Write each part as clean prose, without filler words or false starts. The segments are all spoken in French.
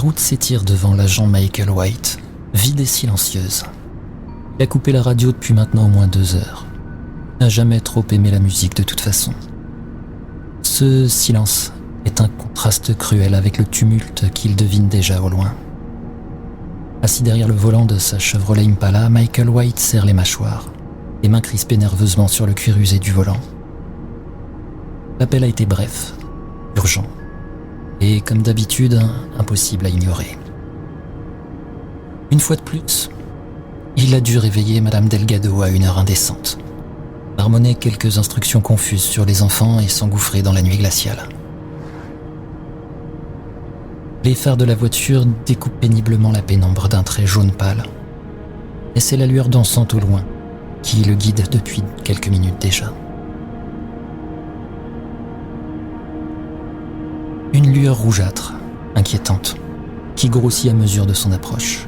route s'étire devant l'agent Michael White, vide et silencieuse. Il a coupé la radio depuis maintenant au moins 2 heures. Il n'a jamais trop aimé la musique de toute façon. Ce silence est un contraste cruel avec le tumulte qu'il devine déjà au loin. Assis derrière le volant de sa Chevrolet Impala, Michael White serre les mâchoires, les mains crispées nerveusement sur le cuir usé du volant. L'appel a été bref, urgent, et comme d'habitude, impossible à ignorer. Une fois de plus, il a dû réveiller Madame Delgado à une heure indécente, marmonner quelques instructions confuses sur les enfants et s'engouffrer dans la nuit glaciale. Les phares de la voiture découpent péniblement la pénombre d'un trait jaune pâle, et c'est la lueur dansante au loin qui le guide depuis quelques minutes déjà. Une lueur rougeâtre, inquiétante, qui grossit à mesure de son approche.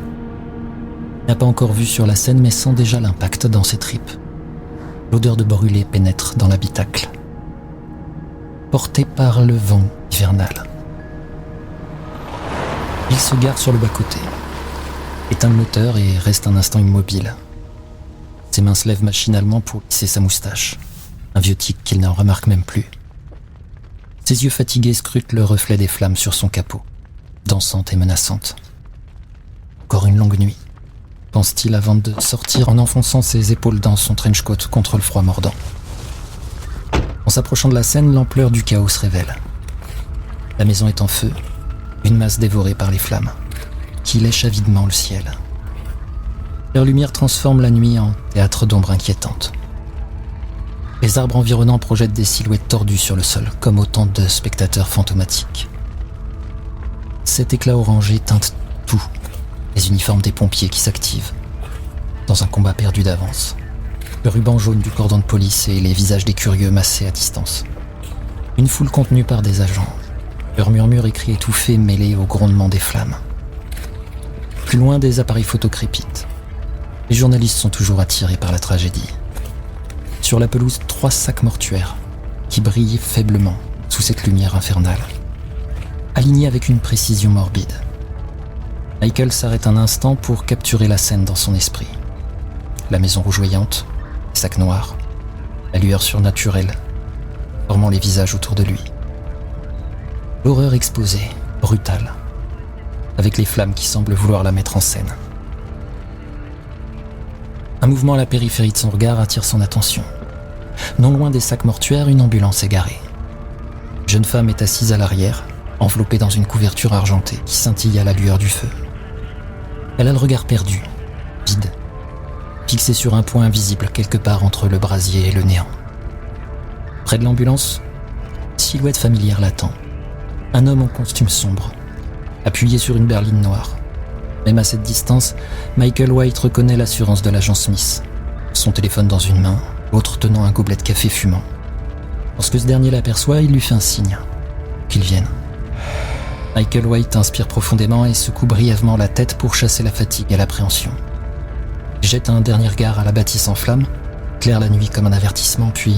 Il n'a pas encore vu sur la scène mais sent déjà l'impact dans ses tripes. L'odeur de brûlé pénètre dans l'habitacle, porté par le vent hivernal. Il se gare sur le bas-côté, éteint le moteur et reste un instant immobile. Ses mains se lèvent machinalement pour lisser sa moustache, un vieux tic qu'il n'en remarque même plus. Ses yeux fatigués scrutent le reflet des flammes sur son capot, dansante et menaçante. Encore une longue nuit, pense-t-il avant de sortir en enfonçant ses épaules dans son trench-coat contre le froid mordant. En s'approchant de la scène, l'ampleur du chaos se révèle. La maison est en feu, une masse dévorée par les flammes, qui lèche avidement le ciel. Leur lumière transforme la nuit en théâtre d'ombres inquiétantes. Les arbres environnants projettent des silhouettes tordues sur le sol, comme autant de spectateurs fantomatiques. Cet éclat orangé teinte tout, les uniformes des pompiers qui s'activent, dans un combat perdu d'avance, le ruban jaune du cordon de police et les visages des curieux massés à distance. Une foule contenue par des agents, leurs murmures et cris étouffés mêlés au grondement des flammes. Plus loin, des appareils photo crépitent. Les journalistes sont toujours attirés par la tragédie. Sur la pelouse, 3 sacs mortuaires qui brillent faiblement sous cette lumière infernale, alignés avec une précision morbide. Michael s'arrête un instant pour capturer la scène dans son esprit. La maison rougeoyante, les sacs noirs, la lueur surnaturelle, formant les visages autour de lui. L'horreur exposée, brutale, avec les flammes qui semblent vouloir la mettre en scène. Un mouvement à la périphérie de son regard attire son attention. Non loin des sacs mortuaires, une ambulance est garée. Une jeune femme est assise à l'arrière, enveloppée dans une couverture argentée qui scintille à la lueur du feu. Elle a le regard perdu, vide, fixé sur un point invisible quelque part entre le brasier et le néant. Près de l'ambulance, une silhouette familière l'attend. Un homme en costume sombre, appuyé sur une berline noire. Même à cette distance, Michael White reconnaît l'assurance de l'agent Smith, son téléphone dans une main, l'autre tenant un gobelet de café fumant. Lorsque ce dernier l'aperçoit, il lui fait un signe, qu'il vienne. Michael White inspire profondément et secoue brièvement la tête pour chasser la fatigue et l'appréhension. Il jette un dernier regard à la bâtisse en flammes, claire la nuit comme un avertissement, puis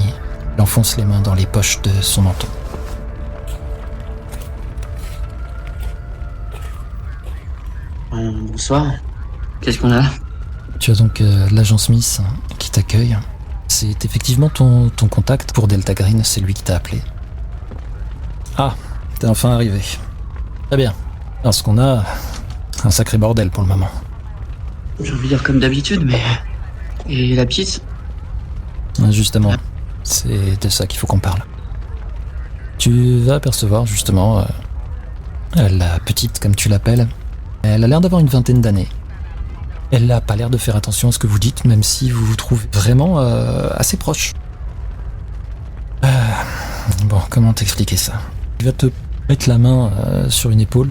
il enfonce les mains dans les poches de son manteau. Bonsoir. Qu'est-ce qu'on a là ? Tu as donc l'agent Smith qui t'accueille. C'est effectivement ton contact pour Delta Green, c'est lui qui t'a appelé. Ah, t'es enfin arrivé. Très bien. Parce qu'on a un sacré bordel pour le moment. J'ai envie de dire comme d'habitude, mais... Et la petite ? Justement, c'est de ça qu'il faut qu'on parle. Tu vas apercevoir justement la petite, comme tu l'appelles. Elle a l'air d'avoir une 20aine d'années. Elle n'a pas l'air de faire attention à ce que vous dites, même si vous vous trouvez vraiment assez proche. Bon, comment t'expliquer ça ? Il va te mettre la main sur une épaule,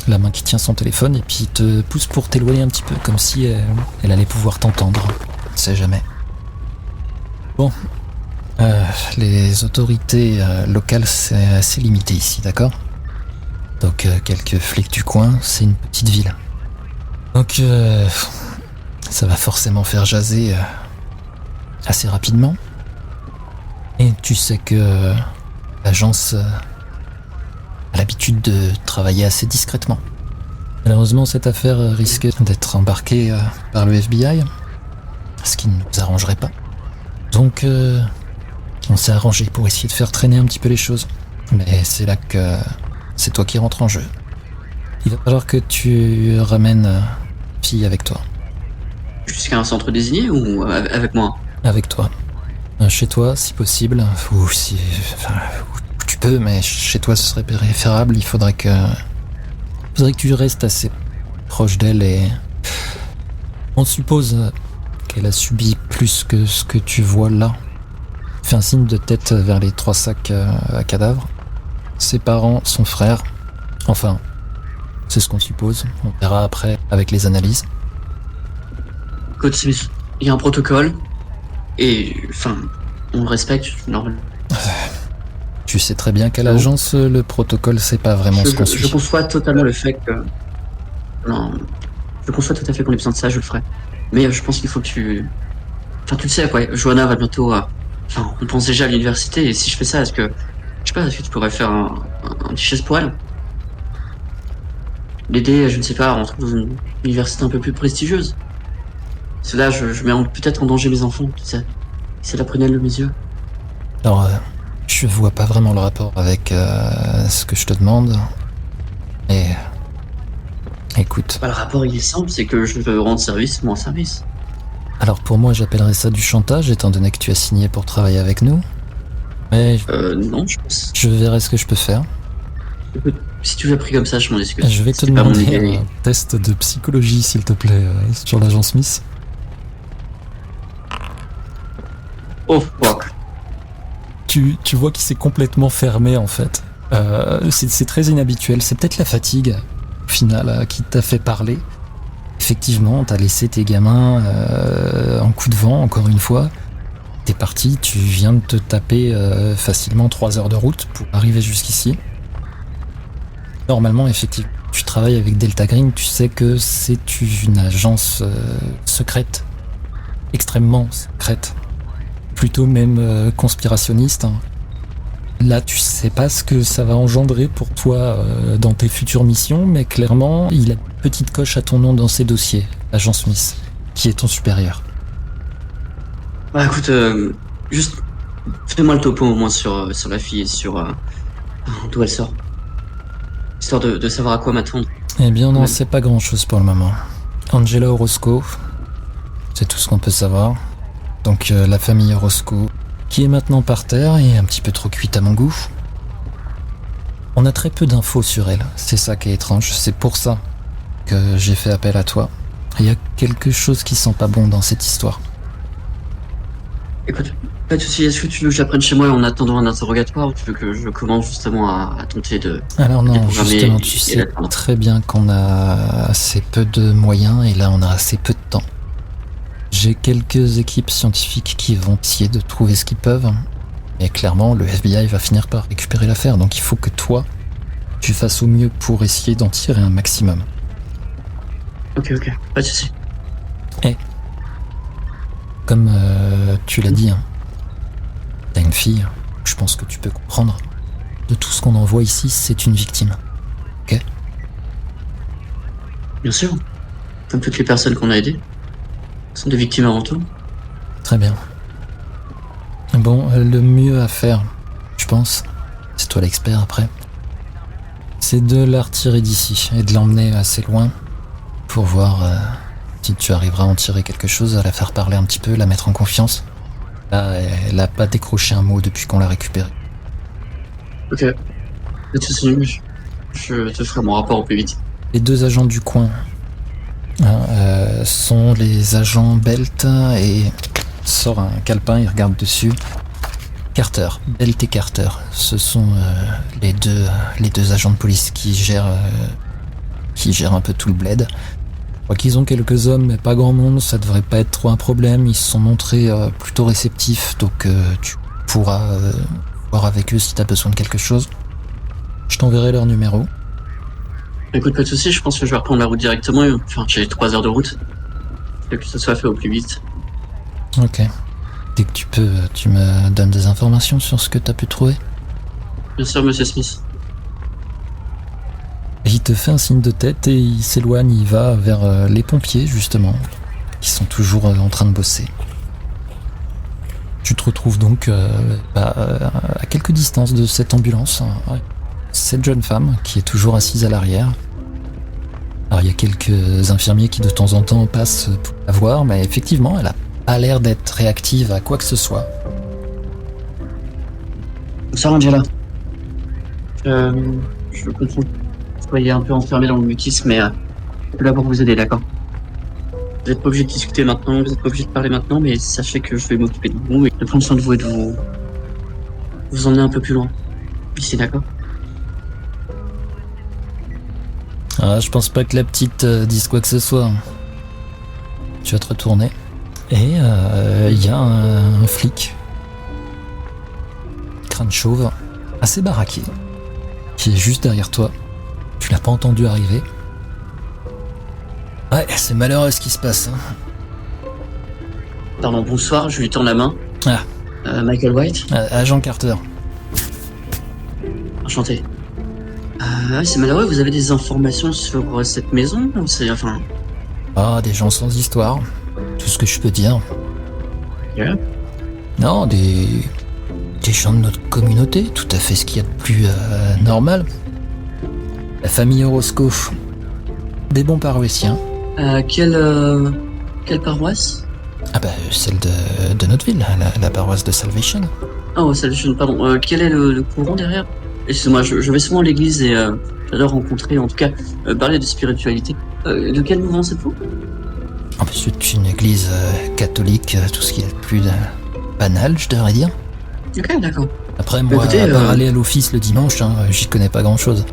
la main qui tient son téléphone, et puis te pousse pour t'éloigner un petit peu, comme si elle allait pouvoir t'entendre. On ne sait jamais. Bon, les autorités locales, c'est assez limité ici, d'accord ? Donc quelques flics du coin, c'est une petite ville. Donc ça va forcément faire jaser assez rapidement. Et tu sais que l'agence a l'habitude de travailler assez discrètement. Malheureusement, cette affaire risque d'être embarquée par le FBI, ce qui ne nous arrangerait pas. Donc, on s'est arrangé pour essayer de faire traîner un petit peu les choses. Mais c'est là que c'est toi qui rentres en jeu. Il va falloir que tu ramènes fille avec toi. Jusqu'à un centre désigné ou avec moi? Avec toi. Chez toi, si possible, ou si... Enfin, où tu peux, mais chez toi, ce serait préférable. Il faudrait que tu restes assez proche d'elle et... On suppose qu'elle a subi plus que ce que tu vois là. Fais un signe de tête vers les 3 sacs à cadavres. Ses parents, son frère. Enfin, c'est ce qu'on suppose. On verra après avec les analyses. Écoute, Smith, il y a un protocole. Et, enfin, on le respecte, normal. Tu sais très bien qu'à l'agence, le protocole, c'est pas vraiment ce qu'on suit. Je conçois totalement le fait que... Non, je conçois tout à fait qu'on ait besoin de ça, je le ferai. Mais je pense qu'il faut que tu... Enfin, tu le sais, quoi. Johanna va bientôt... Enfin, on pense déjà à l'université, et si je fais ça, est-ce que... Je sais pas, est-ce que tu pourrais faire un petit geste pour elle? L'aider, je ne sais pas, à rentrer dans une université un peu plus prestigieuse. Parce que là, je mets peut-être en danger mes enfants, tu sais. C'est la prunelle de mes yeux. Alors, je vois pas vraiment le rapport avec ce que je te demande. Et... Écoute. Bah, le rapport, il est simple, c'est que je veux rendre service, moi, service. Alors pour moi, j'appellerais ça du chantage, étant donné que tu as signé pour travailler avec nous. Mais... non, je pense... Je verrai ce que je peux faire. Écoute, si tu l'as pris comme ça, je m'en excuse. Je vais te C'était pas mon idée. demander un test de psychologie, s'il te plaît, sur l'agent Smith. Oh, fuck. Tu vois qu'il s'est complètement fermé, en fait. C'est très inhabituel. C'est peut-être la fatigue, au final, qui t'a fait parler. Effectivement, t'as laissé tes gamins en coup de vent, encore une fois. T'es parti, tu viens de te taper facilement 3 heures de route pour arriver jusqu'ici. Normalement, effectivement, tu travailles avec Delta Green, tu sais que c'est une agence secrète. Extrêmement secrète. Plutôt même conspirationniste. Hein. Là, tu sais pas ce que ça va engendrer pour toi dans tes futures missions, mais clairement, il a une petite coche à ton nom dans ses dossiers, l'agent Smith, qui est ton supérieur. Bah écoute, juste fais-moi le topo au moins sur la fille et sur d'où elle sort. Histoire de savoir à quoi m'attendre. Eh bien, on n'en Ouais. sait pas grand-chose pour le moment. Angela Orozco, c'est tout ce qu'on peut savoir. Donc la famille Orozco, qui est maintenant par terre et un petit peu trop cuite à mon goût. On a très peu d'infos sur elle, c'est ça qui est étrange, c'est pour ça que j'ai fait appel à toi. Il y a quelque chose qui sent pas bon dans cette histoire. Écoute, pas de soucis, est-ce que tu veux que j'apprenne chez moi en attendant un interrogatoire ou tu veux que je commence justement à tenter de... Alors non, déprogrammer justement, et- tu et sais l'attendre. très bien qu'on a assez peu de moyens et là on a assez peu de temps. J'ai quelques équipes scientifiques qui vont essayer de trouver ce qu'ils peuvent. Et clairement, le FBI va finir par récupérer l'affaire, donc il faut que toi, tu fasses au mieux pour essayer d'en tirer un maximum. Ok, pas de soucis. Comme tu l'as dit, hein, t'as une fille, je pense que tu peux comprendre. De tout ce qu'on en voit ici, c'est une victime. Ok ? Bien sûr. Comme toutes les personnes qu'on a aidées. Sont des victimes avant tout. Très bien. Bon, le mieux à faire, je pense, c'est toi l'expert après, c'est de la retirer d'ici et de l'emmener assez loin pour voir si tu arriveras à en tirer quelque chose, à la faire parler un petit peu, la mettre en confiance. Là, elle a pas décroché un mot depuis qu'on l'a récupérée. Ok. Pas de soucis, je te ferai mon rapport au plus vite. Les 2 agents du coin sont les agents Belt et sort un calepin, il regarde dessus. Carter, Belt et Carter, ce sont les deux agents de police qui gèrent un peu tout le bled. Je crois qu'ils ont quelques hommes, mais pas grand monde, ça devrait pas être trop un problème. Ils se sont montrés plutôt réceptifs, donc tu pourras voir avec eux si t'as besoin de quelque chose. Je t'enverrai leur numéro. Écoute, pas de soucis, je pense que je vais reprendre la route directement. Enfin, j'ai 3 heures de route. Je veux que ça soit fait au plus vite. Ok. Dès que tu peux, tu me donnes des informations sur ce que t'as pu trouver. Bien sûr, monsieur Smith. Et Il te fait un signe de tête et il s'éloigne, il va vers les pompiers justement, qui sont toujours en train de bosser. Tu te retrouves donc à quelques distances de cette ambulance. Cette jeune femme qui est toujours assise à l'arrière. Alors il y a quelques infirmiers qui de temps en temps passent pour la voir, mais effectivement elle a pas l'air d'être réactive à quoi que ce soit. Bonsoir Angela. Je comprends que vous soyez un peu enfermé dans le mutisme, mais je suis là pour vous aider, d'accord? Vous n'êtes pas obligé de discuter maintenant, vous n'êtes pas obligé de parler maintenant, mais sachez que je vais m'occuper de vous et de prendre soin de vous et de vous emmener un peu plus loin. Ici, d'accord? Ah, je pense pas que la petite dise quoi que ce soit. Tu vas te retourner. Et il y a un flic. Crâne chauve, assez baraqué, qui est juste derrière toi. Tu l'as pas entendu arriver. Ouais, c'est malheureux ce qui se passe. Pardon, bonsoir, je lui tends la main. Ah. Michael White. Agent Carter. Enchanté. Ouais, c'est malheureux, vous avez des informations sur cette maison ou c'est enfin... Ah, des gens sans histoire. Tout ce que je peux dire. Yeah. Non, des gens de notre communauté, tout à fait ce qu'il y a de plus normal. La famille Orozco. Des bons paroissiens. Quelle paroisse? Ah bah, celle de notre ville, la paroisse de Salvation. Oh, Salvation, pardon. Quel est le courant derrière? Excuse-moi, je vais souvent à l'église et j'adore rencontrer, en tout cas, parler de spiritualité. De quel mouvement êtes-vous? Ah bah, c'est une église catholique, tout ce qui est le plus banal, je devrais dire. Ok, d'accord. Après, moi, écoutez, à part aller à l'office le dimanche, j'y connais pas grand-chose.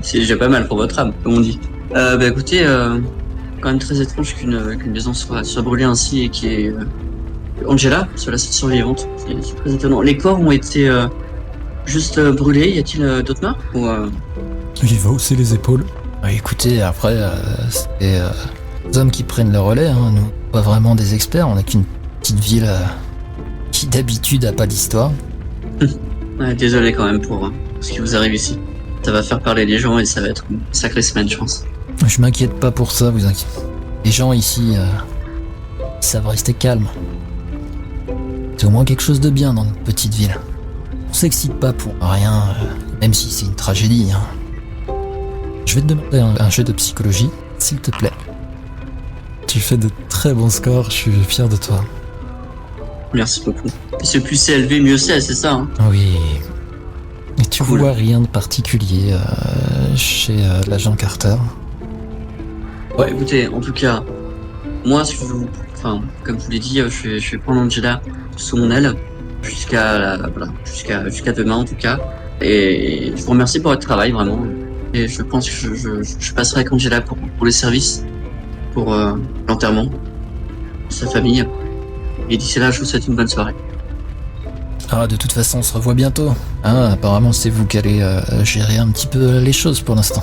C'est déjà pas mal pour votre âme, comme on dit. Bah écoutez, quand même très étrange qu'une maison soit brûlée ainsi et qui est Angela, soit la seule survivante. C'est très étonnant. Les corps ont été juste brûlés. Y a-t-il d'autres morts ou Il va hausser les épaules. Écoutez, après, c'est les hommes qui prennent le relais. Nous, pas vraiment des experts. On n'est qu'une petite ville qui d'habitude a pas d'histoire. Ouais, désolé quand même pour ce qui vous arrive ici. Ça va faire parler les gens et ça va être une sacrée semaine, je pense. Je m'inquiète pas pour ça, vous inquiétez. Les gens ici, ils savent rester calmes. C'est au moins quelque chose de bien dans notre petite ville. On s'excite pas pour rien, même si c'est une tragédie. Je vais te demander un jet de psychologie, s'il te plaît. Tu fais de très bons scores, je suis fier de toi. Merci beaucoup. C'est plus c'est élevé, mieux c'est ça, hein. Oui. Et tu Cool. vois rien de particulier chez l'agent Carter? Ouais, écoutez, en tout cas, moi, comme je vous l'ai dit, je vais prendre Angela sous mon aile jusqu'à demain, en tout cas. Et je vous remercie pour votre travail, vraiment. Et je pense que je passerai avec Angela pour les services, pour l'enterrement, pour sa famille. Et d'ici là, je vous souhaite une bonne soirée. Ah, de toute façon, on se revoit bientôt. Apparemment, c'est vous qui allez gérer un petit peu les choses pour l'instant.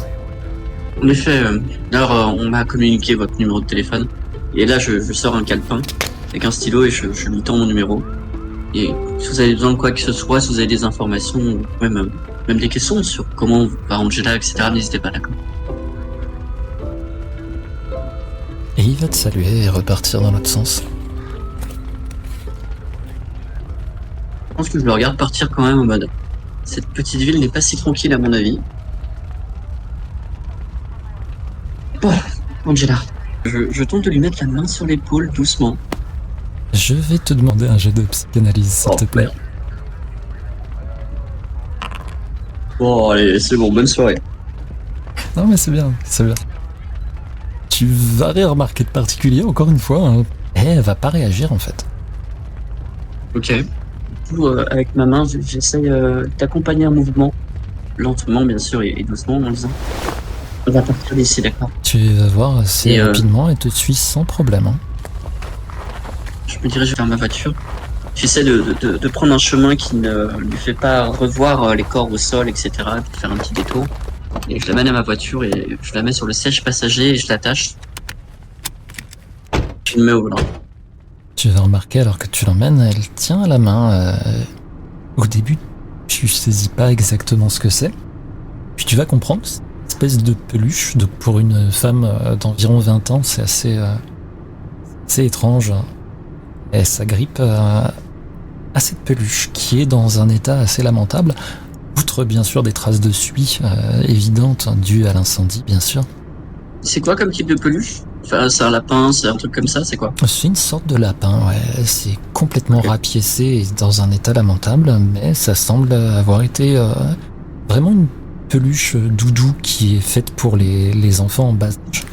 En effet, alors on m'a communiqué votre numéro de téléphone. Et là, je sors un calepin avec un stylo et je lui tends mon numéro. Et si vous avez besoin de quoi que ce soit, si vous avez des informations, ou même des questions sur comment va Angela, etc., n'hésitez pas, d'accord? Et il va te saluer et repartir dans l'autre sens. Je pense que je le regarde partir quand même en mode. Cette petite ville n'est pas si tranquille à mon avis. Bon, Angela. Je tente de lui mettre la main sur l'épaule doucement. Je vais te demander un jet de psychanalyse, s'il te plaît. Bon, allez, c'est bon, bonne soirée. Non mais c'est bien, c'est bien. Tu vas rien remarquer de particulier, encore une fois. Et elle va pas réagir en fait. Ok. Du coup, avec ma main, j'essaye d'accompagner un mouvement. Lentement, bien sûr, et doucement, en disant. On va partir d'ici, d'accord? Tu vas voir assez Et, rapidement et te suis sans problème. Je me dirige vers ma voiture. J'essaie de prendre un chemin qui ne lui fait pas revoir les corps au sol, etc. Et de faire un petit détour. Et je l'amène à ma voiture et je la mets sur le siège passager et je l'attache. Je me mets au volant. Tu vas remarquer alors que tu l'emmènes, elle tient à la main. Au début, tu saisis pas exactement ce que c'est. Puis tu vas comprendre, c'est espèce de peluche. Donc pour une femme d'environ 20 ans, c'est assez étrange. Elle s'agrippe à cette peluche qui est dans un état assez lamentable, outre bien sûr des traces de suie évidentes dues à l'incendie, bien sûr. C'est quoi comme type de peluche? Enfin, c'est un lapin, c'est un truc comme ça, c'est quoi? C'est une sorte de lapin, ouais. C'est complètement rapiécé et dans un état lamentable, mais ça semble avoir été vraiment une peluche doudou qui est faite pour les enfants en bas âge.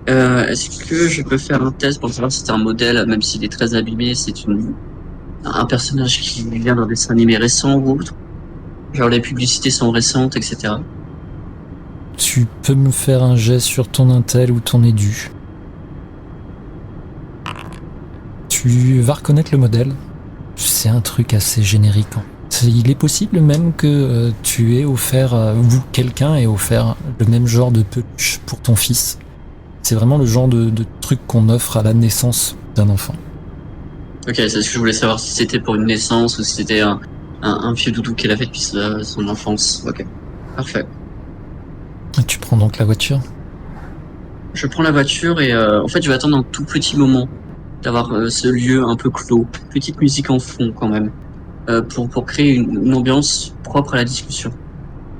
Est-ce que je peux faire un test pour savoir si c'est un modèle, même s'il est très abîmé, un personnage qui vient d'un dessin animé récent ou autre? Genre les publicités sont récentes, etc. Tu peux me faire un jet sur ton intel ou ton édu. Tu vas reconnaître le modèle. C'est un truc assez générique. Il est possible même que tu aies offert, ou quelqu'un ait offert le même genre de peluche pour ton fils. C'est vraiment le genre de truc qu'on offre à la naissance d'un enfant. Ok, c'est ce que je voulais savoir, si c'était pour une naissance ou si c'était un vieux doudou qu'elle a fait depuis son enfance. Ok, parfait. Et tu prends donc la voiture? Je prends la voiture et en fait je vais attendre un tout petit moment d'avoir ce lieu un peu clos, petite musique en fond quand même, pour créer une ambiance propre à la discussion.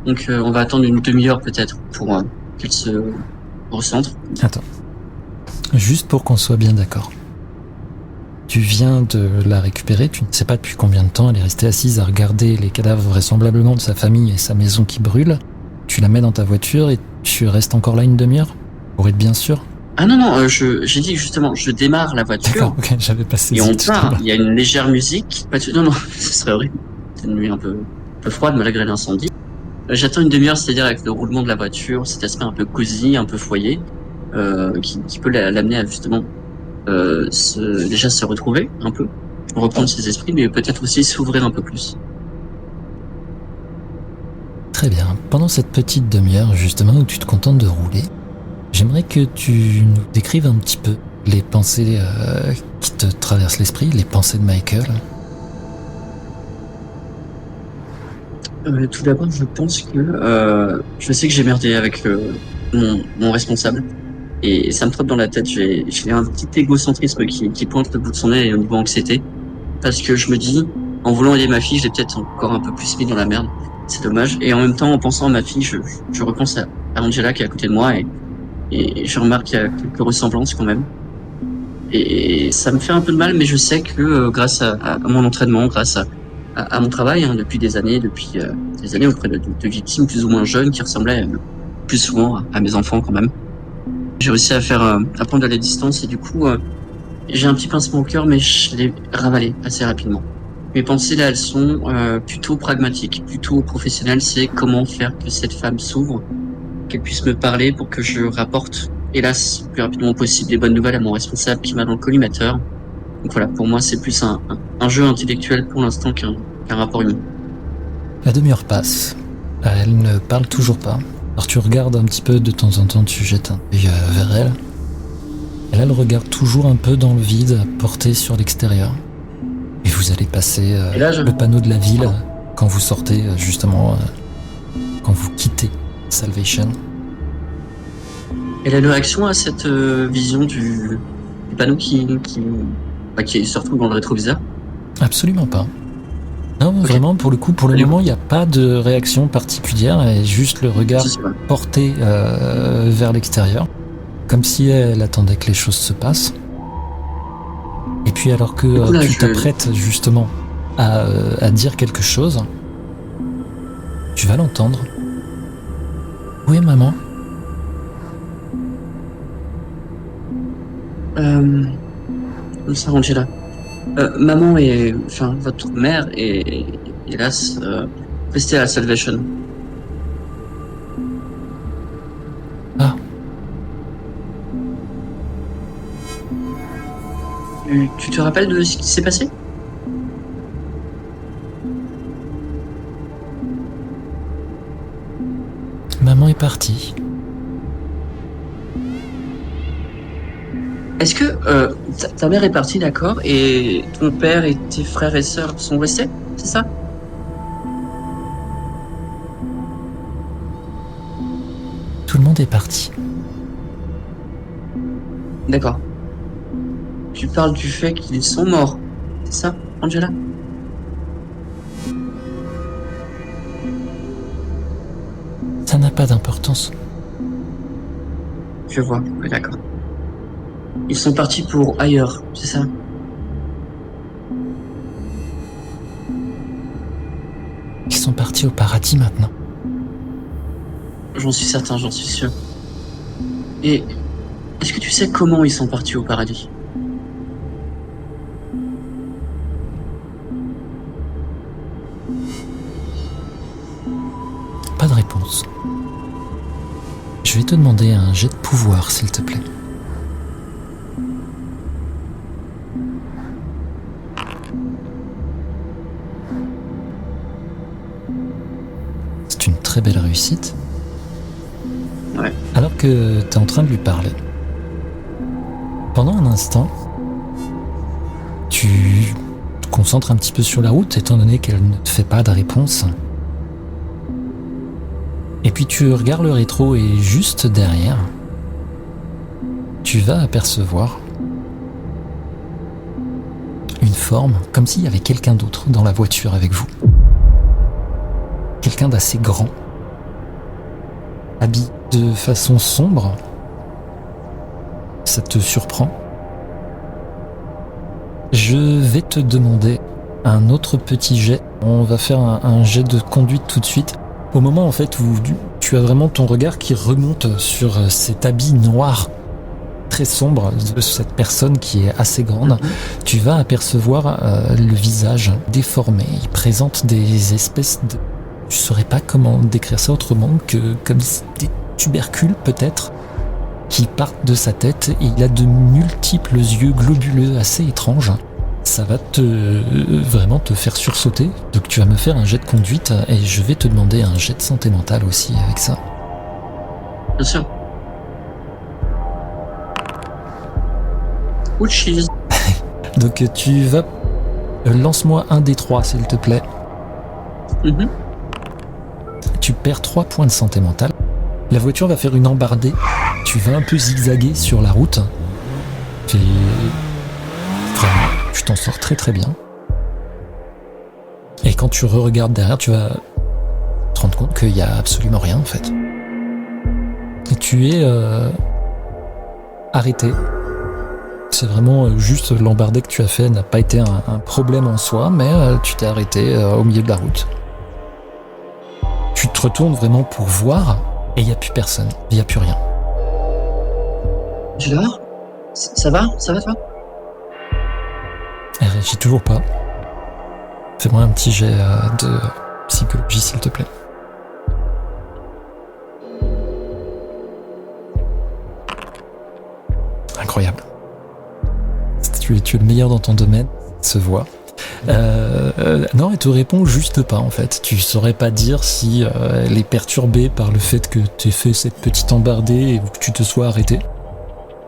Donc on va attendre une demi-heure peut-être pour qu'elle se recentre. Attends. Juste pour qu'on soit bien d'accord. Tu viens de la récupérer, tu ne sais pas depuis combien de temps elle est restée assise à regarder les cadavres vraisemblablement de sa famille et sa maison qui brûle. Tu la mets dans ta voiture et tu restes encore là une demi-heure pour être bien sûr. Ah non, j'ai dit justement, je démarre la voiture. D'accord, ok, j'avais pas saisi. Et on part, il y a une légère musique. Non, ce serait horrible. C'est une nuit un peu froide malgré l'incendie. J'attends une demi-heure, c'est-à-dire avec le roulement de la voiture, cet aspect un peu cosy, un peu foyer, qui peut l'amener à justement déjà se retrouver un peu, reprendre ses esprits, mais peut-être aussi s'ouvrir un peu plus. Très bien. Pendant cette petite demi-heure, justement, où tu te contentes de rouler, j'aimerais que tu nous décrives un petit peu les pensées qui te traversent l'esprit, les pensées de Michael. Tout d'abord, je pense que je sais que j'ai merdé avec mon responsable. Et ça me trotte dans la tête. J'ai un petit égocentrisme qui pointe le bout de son nez au niveau anxiété. Parce que je me dis, en voulant aider ma fille, je l'ai peut-être encore un peu plus mis dans la merde. C'est dommage. Et en même temps, en pensant à ma fille, je repense à Angela qui est à côté de moi et je remarque qu'il y a quelques ressemblances quand même. Et ça me fait un peu de mal, mais je sais que grâce à mon entraînement, grâce à mon travail depuis des années auprès de victimes plus ou moins jeunes qui ressemblaient plus souvent à mes enfants quand même. J'ai réussi à prendre de la distance et du coup, j'ai un petit pincement au cœur, mais je l'ai ravalé assez rapidement. Mes pensées là, elles sont plutôt pragmatiques, plutôt professionnelles. C'est comment faire que cette femme s'ouvre, qu'elle puisse me parler pour que je rapporte, hélas, le plus rapidement possible les bonnes nouvelles à mon responsable qui m'a dans le collimateur. Donc voilà, pour moi, c'est plus un jeu intellectuel pour l'instant qu'un rapport humain. La demi-heure passe. Elle ne parle toujours pas. Alors tu regardes un petit peu de temps en temps, tu jettes un œil vers elle. Elle a le regard toujours un peu dans le vide, porté sur l'extérieur. Et vous allez passer le panneau de la ville quand vous sortez, justement, quand vous quittez Salvation. Elle a une réaction à cette vision du panneau qui est surtout dans le rétroviseur? Absolument pas. Non, okay. Vraiment, pour le coup, pour le moment, il n'y a pas de réaction particulière, elle a juste le regard porté vers l'extérieur, comme si elle attendait que les choses se passent. Et puis alors que tu t'apprêtes justement à dire quelque chose, tu vas l'entendre. Où est maman? Ça rentre là. Maman votre mère est hélas restée à la Salvation. Ah. Tu te rappelles de ce qui s'est passé? Maman est partie. Est-ce que ta mère est partie, d'accord, et ton père et tes frères et sœurs sont restés, c'est ça? tout le monde est parti. D'accord. Tu parles du fait qu'ils sont morts, c'est ça, Angela? Ça n'a pas d'importance. Je vois, oui, d'accord. Ils sont partis pour ailleurs, c'est ça? Ils sont partis au paradis maintenant. J'en suis certain, j'en suis sûr. Et est-ce que tu sais comment ils sont partis au paradis? Pas de réponse. Je vais te demander un jet de pouvoir, s'il te plaît. C'est une très belle réussite. Ouais. Alors que tu es en train de lui parler, pendant un instant, tu te concentres un petit peu sur la route, étant donné qu'elle ne te fait pas de réponse. Et puis tu regardes le rétro et juste derrière, tu vas apercevoir une forme, comme s'il y avait quelqu'un d'autre dans la voiture avec vous. Quelqu'un d'assez grand, habillé de façon sombre. Ça te surprend? Je vais te demander un autre petit jet. On va faire un jet de conduite tout de suite. Au moment en fait où tu as vraiment ton regard qui remonte sur cet habit noir très sombre de cette personne qui est assez grande, tu vas apercevoir le visage déformé. Il présente des espèces de... Je ne saurais pas comment décrire ça autrement que comme des tubercules peut-être qui partent de sa tête, et il a de multiples yeux globuleux assez étranges. Ça va vraiment te faire sursauter. Donc tu vas me faire un jet de conduite et je vais te demander un jet de santé mentale aussi avec ça. Bien sûr. Ou cheese. Donc tu vas... lance-moi un des 3 s'il te plaît. Mhm. Tu perds 3 points de santé mentale. La voiture va faire une embardée. Tu vas un peu zigzaguer sur la route. Et... vraiment, tu t'en sors très très bien. Et quand tu re-regardes derrière, tu vas te rendre compte qu'il n'y a absolument rien en fait. Et tu es arrêté. C'est vraiment juste l'embardée que tu as fait n'a pas été un problème en soi, mais tu t'es arrêté au milieu de la route. Tu te retournes vraiment pour voir et il n'y a plus personne, il n'y a plus rien. Angela? Ça va? Ça va toi? Elle réagit toujours pas. Fais-moi un petit jet de psychologie s'il te plaît. Incroyable. Tu es le meilleur dans ton domaine, ça se voit. Non, elle te répond juste pas en fait. Tu saurais pas dire si elle est perturbée par le fait que tu aies fait cette petite embardée et que tu te sois arrêté.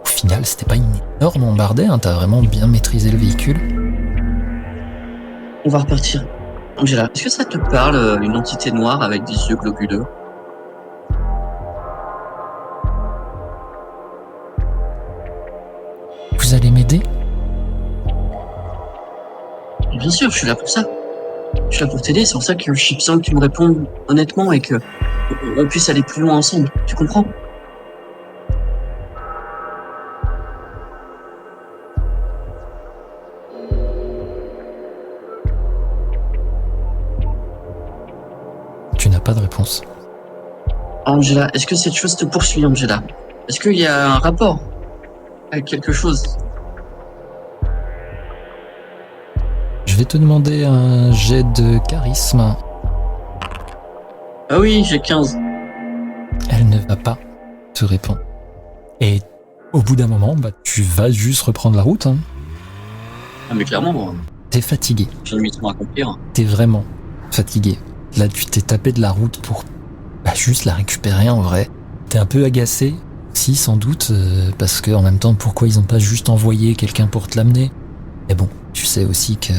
Au final, c'était pas une énorme embardée, hein, t'as vraiment bien maîtrisé le véhicule. On va repartir. Angela, est-ce que ça te parle, une entité noire avec des yeux globuleux? Vous allez m'aider? Bien sûr, je suis là pour ça. Je suis là pour t'aider, c'est pour ça que j'ai besoin que tu me répondes honnêtement et que on puisse aller plus loin ensemble. Tu comprends? Tu n'as pas de réponse. Angela, est-ce que cette chose te poursuit, Angela? Est-ce qu'il y a un rapport avec quelque chose? Je vais te demander un jet de charisme. Ah oui, j'ai 15. Elle ne va pas te répondre. Et au bout d'un moment, tu vas juste reprendre la route. Hein. Ah mais clairement, T'es fatigué. j'ai une mission à accomplir. T'es vraiment fatigué. Là, tu t'es tapé de la route pour juste la récupérer en vrai. T'es un peu agacé, si sans doute, parce que en même temps, pourquoi ils ont pas juste envoyé quelqu'un pour te l'amener? Mais bon, tu sais aussi que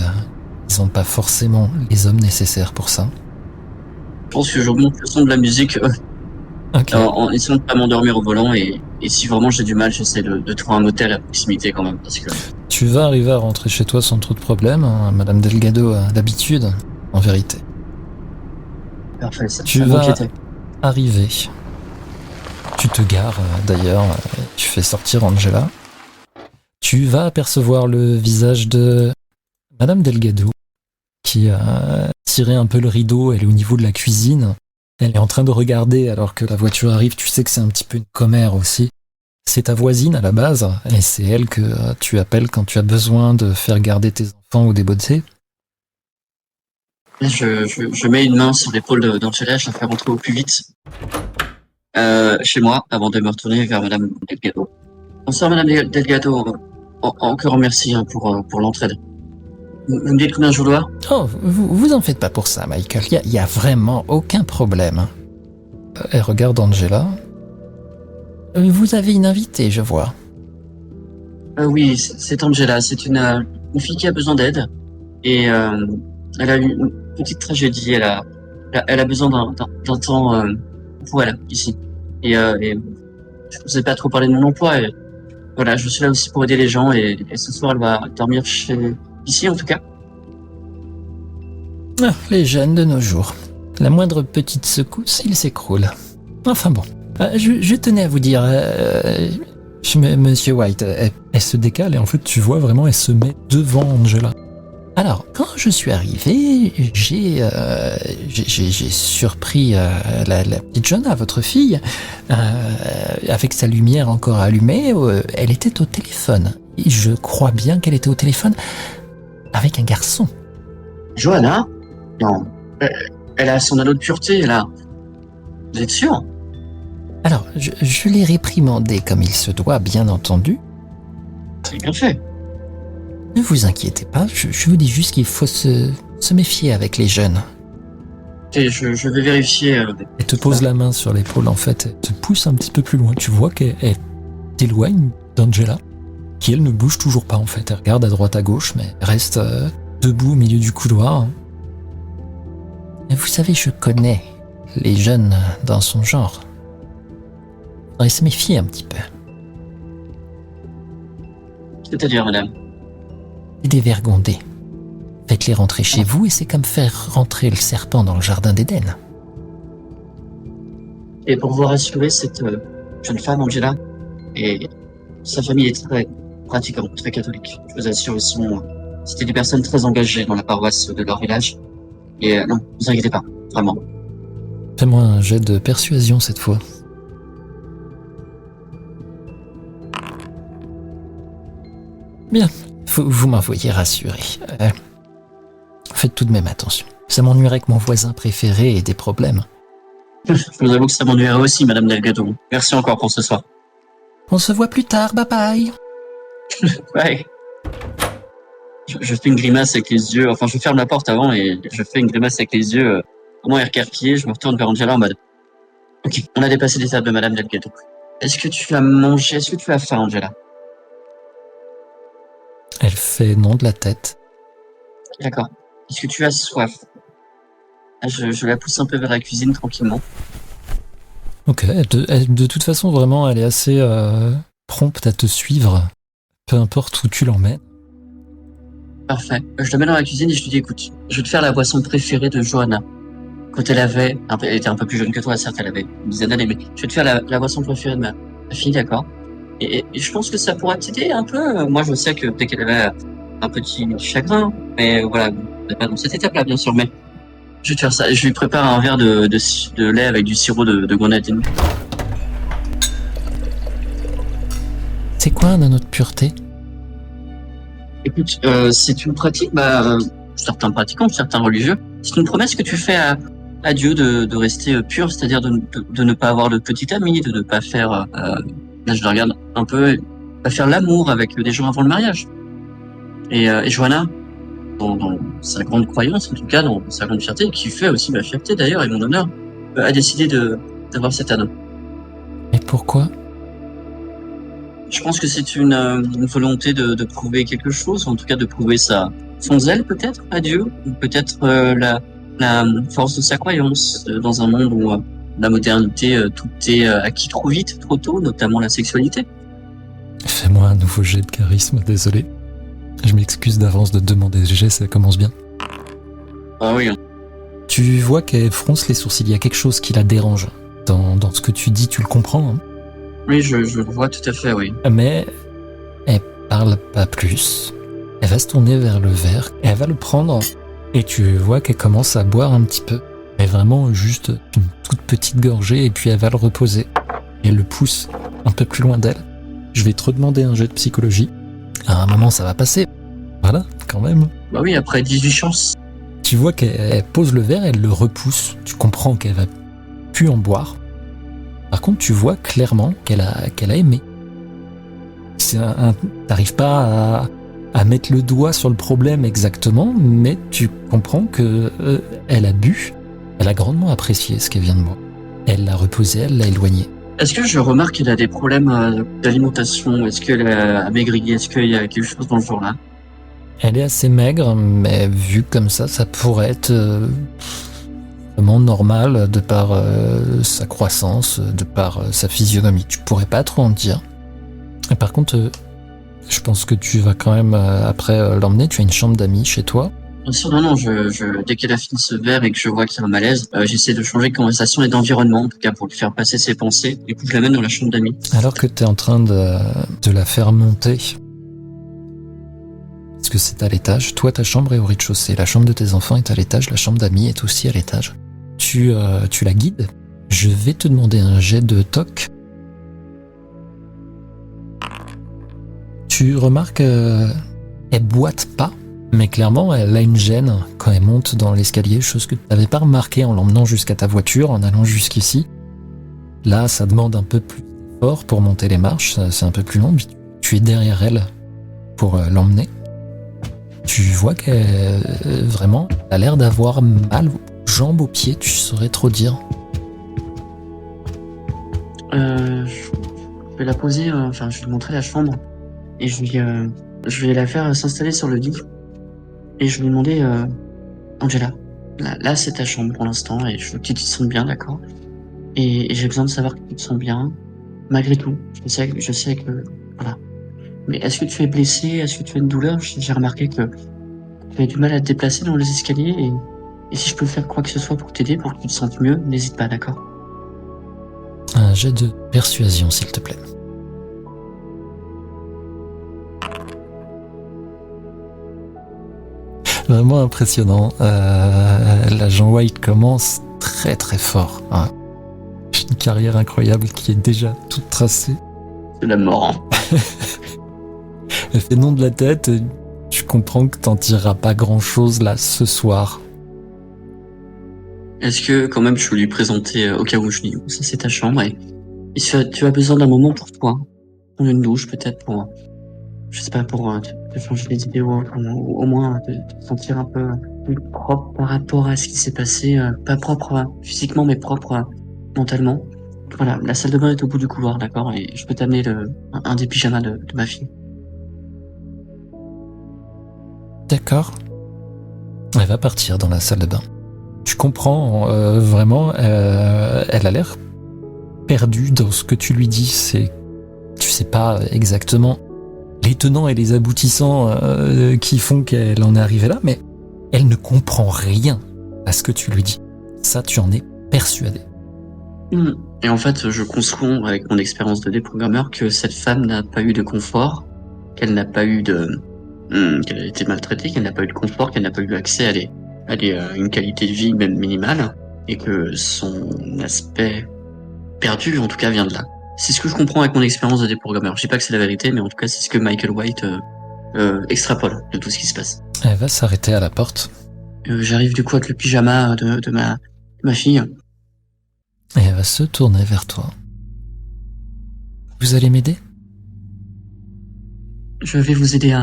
ils ont pas forcément les hommes nécessaires pour ça. Je pense que j'augmente le son de la musique Ok. En essayant de pas m'endormir au volant et si vraiment j'ai du mal, j'essaie de trouver un hôtel à proximité quand même parce que Tu vas arriver à rentrer chez toi sans trop de problèmes, hein. Madame Delgado a l'habitude, en vérité. parfait, ça Tu vas m'inquiétait. arriver. Tu te gares d'ailleurs, tu fais sortir Angela. Tu vas apercevoir le visage de Madame Delgado qui a tiré un peu le rideau, elle est au niveau de la cuisine. Elle est en train de regarder alors que la voiture arrive, tu sais que c'est un petit peu une commère aussi. C'est ta voisine à la base, et c'est elle que tu appelles quand tu as besoin de faire garder tes enfants ou des beautés. Là, je mets une main sur l'épaule d'Angela, je la fais rentrer au plus vite chez moi avant de me retourner vers Madame Delgado. Bonsoir Madame Delgado, encore merci hein, pour l'entraide. Vous me dites combien je vous dois? Oh, vous en faites pas pour ça, Michael, y a vraiment aucun problème. Elle regarde Angela. Vous avez une invitée, je vois. Oui, c'est Angela, c'est une fille qui a besoin d'aide et elle a eu une petite tragédie, elle a besoin d'un temps pour elle ici. Et je vous ai pas trop parlé de mon emploi et voilà, je suis là aussi pour aider les gens et ce soir elle va dormir ici en tout cas. Ah, les jeunes de nos jours. La moindre petite secousse, ils s'écroulent. Enfin bon, je tenais à vous dire, Monsieur White, elle se décale et en fait tu vois vraiment, elle se met devant Angela. Alors, quand je suis arrivé, j'ai surpris la petite Jonah, votre fille, avec sa lumière encore allumée, elle était au téléphone. Et je crois bien qu'elle était au téléphone avec un garçon. Johanna? Non, elle a son anneau de pureté là. Vous êtes sûr? Alors, je l'ai réprimandé comme il se doit, bien entendu. C'est bien fait. Ne vous inquiétez pas, je vous dis juste qu'il faut se méfier avec les jeunes. Et je vais vérifier. Elle te pose la main sur l'épaule, en fait, elle te pousse un petit peu plus loin. Tu vois qu'elle t'éloigne d'Angela, qui elle ne bouge toujours pas en fait. Elle regarde à droite à gauche, mais elle reste debout au milieu du couloir. Et vous savez, je connais les jeunes dans son genre. Il faudrait se méfier un petit peu. C'est-à-dire, madame? C'est des vergondés. Faites-les rentrer chez vous et c'est comme faire rentrer le serpent dans le jardin d'Éden. Et pour vous rassurer, cette jeune femme, Angela, et sa famille est très pratiquante, très catholique. Je vous assure, c'était des personnes très engagées dans la paroisse de leur village. Et non, ne vous inquiétez pas, vraiment. Fais-moi un jet de persuasion cette fois. Bien, vous m'envoyez rassuré. Faites tout de même attention. Ça m'ennuierait que mon voisin préféré ait des problèmes. Je vous avoue que ça m'ennuierait aussi, madame Delgado. Merci encore pour ce soir. On se voit plus tard, bye bye. Ouais. Je fais une grimace avec les yeux, enfin je ferme la porte avant et je fais une grimace avec les yeux vraiment écarquillés, je me retourne vers Angela en mode ok, on a dépassé l'étape de madame Delgado. Est-ce que tu as mangé, est-ce que tu as faim, Angela? Elle fait non de la tête. D'accord. Est-ce que tu as soif? Je la pousse un peu vers la cuisine tranquillement. Ok, de toute façon, vraiment, elle est assez prompte à te suivre, peu importe où tu l'emmènes. Parfait. Je la mets dans la cuisine et je lui dis écoute, je vais te faire la boisson préférée de Johanna. Quand elle était un peu plus jeune que toi, certes, elle avait une dizaine d'années, mais je vais te faire la boisson préférée de ma fille, d'accord? Et je pense que ça pourra t'aider un peu. Moi, je sais que peut-être qu'elle avait un petit chagrin, mais voilà, on n'est pas dans cette étape-là, bien sûr, mais je vais te faire ça. Je lui prépare un verre de lait avec du sirop de grenadine. C'est quoi un anneau de pureté? Écoute, c'est une pratique, certains pratiquants, certains religieux, c'est une promesse que tu fais à Dieu de rester pur, c'est-à-dire de ne pas avoir de petit ami, de ne pas faire, là je le regarde un peu, pas faire l'amour avec des gens avant le mariage. Et Johanna, dans sa grande croyance, en tout cas dans sa grande fierté, qui fait aussi ma fierté d'ailleurs et mon honneur, a décidé d'avoir cet anneau. Et pourquoi? Je pense que c'est une volonté de prouver quelque chose, en tout cas de prouver son zèle peut-être à Dieu, ou peut-être la force de sa croyance dans un monde où la modernité, tout est acquis trop vite, trop tôt, notamment la sexualité. Fais-moi un nouveau jet de charisme, désolé. Je m'excuse d'avance de te demander ce jet, ça commence bien. Ah oui. Tu vois qu'elle fronce les sourcils, il y a quelque chose qui la dérange. Dans ce que tu dis, tu le comprends, hein. Oui, je le vois tout à fait, oui. Mais elle parle pas plus. Elle va se tourner vers le verre, elle va le prendre, et tu vois qu'elle commence à boire un petit peu. Mais vraiment juste une toute petite gorgée, et puis elle va le reposer. Et elle le pousse un peu plus loin d'elle. Je vais te redemander un jet de psychologie. À un moment, ça va passer. Voilà, quand même. Bah oui, après 18 chances. Tu vois qu'elle pose le verre, elle le repousse. Tu comprends qu'elle va plus en boire. Par contre, tu vois clairement qu'elle a aimé. T'arrives pas à mettre le doigt sur le problème exactement, mais tu comprends que elle a bu. Elle a grandement apprécié ce qu'elle vient de boire. Elle l'a reposé, elle l'a éloigné. Est-ce que je remarque qu'elle a des problèmes d'alimentation? Est-ce qu'elle a amaigri? Est-ce qu'il y a quelque chose dans le genre là? Elle est assez maigre, mais vu comme ça pourrait être vraiment normal de par sa croissance, de par sa physionomie. Tu pourrais pas trop en dire. Et par contre, je pense que tu vas quand même, après l'emmener, tu as une chambre d'amis chez toi. Bien sûr, non, dès qu'elle a fini ce verre et que je vois qu'il y a un malaise, j'essaie de changer de conversation et d'environnement, en tout cas pour lui faire passer ses pensées. Du coup, je l'amène dans la chambre d'amis. Alors que tu es en train de la faire monter, parce que c'est à l'étage, toi ta chambre est au rez-de-chaussée, la chambre de tes enfants est à l'étage, la chambre d'amis est aussi à l'étage. Tu la guides. Je vais te demander un jet de toc. Tu remarques qu'elle boite pas, mais clairement elle a une gêne quand elle monte dans l'escalier, chose que tu n'avais pas remarqué en l'emmenant jusqu'à ta voiture, en allant jusqu'ici. Là, ça demande un peu plus fort pour monter les marches, c'est un peu plus long. Tu es derrière elle pour l'emmener. Tu vois qu'elle vraiment a l'air d'avoir mal aux jambes, aux pieds, tu saurais trop dire. Je vais la poser, je vais lui montrer la chambre et je vais la faire s'installer sur le lit et je vais lui demander, Angela, là c'est ta chambre pour l'instant et je veux que tu te sentes bien, d'accord? Et j'ai besoin de savoir que tu te sens bien, malgré tout. Je sais que, voilà. Mais est-ce que tu es blessé? Est-ce que tu as une douleur? J'ai remarqué que tu as du mal à te déplacer dans les escaliers et si je peux faire quoi que ce soit pour t'aider, pour que tu te sentes mieux, n'hésite pas, d'accord? Un jet de persuasion, s'il te plaît. Vraiment impressionnant. L'agent White commence très très fort. Hein. Une carrière incroyable qui est déjà toute tracée. C'est la mort, hein. Elle fait non de la tête. Tu comprends que t'en tireras pas grand chose là ce soir. Est-ce que quand même je peux lui présenter au cas où je dis ça c'est ta chambre et si tu as besoin d'un moment pour toi, prendre une douche peut-être pour je sais pas pour te changer les idées ou au moins te sentir un peu plus propre par rapport à ce qui s'est passé, pas propre physiquement mais propre mentalement. Voilà, la salle de bain est au bout du couloir, d'accord, et je peux t'amener un des pyjamas de ma fille. D'accord. Elle va partir dans la salle de bain. Tu comprends vraiment, elle a l'air perdue dans ce que tu lui dis. Tu sais pas exactement les tenants et les aboutissants qui font qu'elle en est arrivée là, mais elle ne comprend rien à ce que tu lui dis. Ça, tu en es persuadé. Et en fait, je conçois avec mon expérience de déprogrammeur que cette femme n'a pas eu de confort, qu'elle n'a pas eu qu'elle a été maltraitée, qu'elle n'a pas eu de confort, qu'elle n'a pas eu accès à une qualité de vie même minimale, et que son aspect perdu, en tout cas, vient de là. C'est ce que je comprends avec mon expérience de déprogrammeur. Je dis pas que c'est la vérité, mais en tout cas, c'est ce que Michael White extrapole de tout ce qui se passe. Elle va s'arrêter à la porte. J'arrive du coup avec le pyjama de ma fille. Et elle va se tourner vers toi. Vous allez m'aider ? Je vais vous aider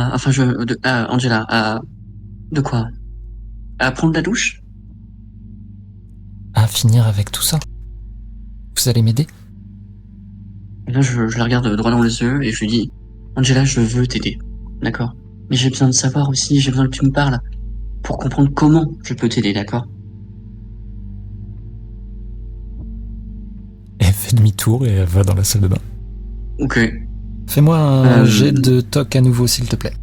Angela, de quoi? À prendre la douche? À finir avec tout ça. Vous allez m'aider ? Et là, je la regarde droit dans les yeux et je lui dis, Angela, je veux t'aider, d'accord? Mais j'ai besoin de savoir aussi, j'ai besoin que tu me parles pour comprendre comment je peux t'aider, d'accord? fait demi-tour et elle va dans la salle de bain. Ok. Fais-moi un jet de toc à nouveau, s'il te plaît.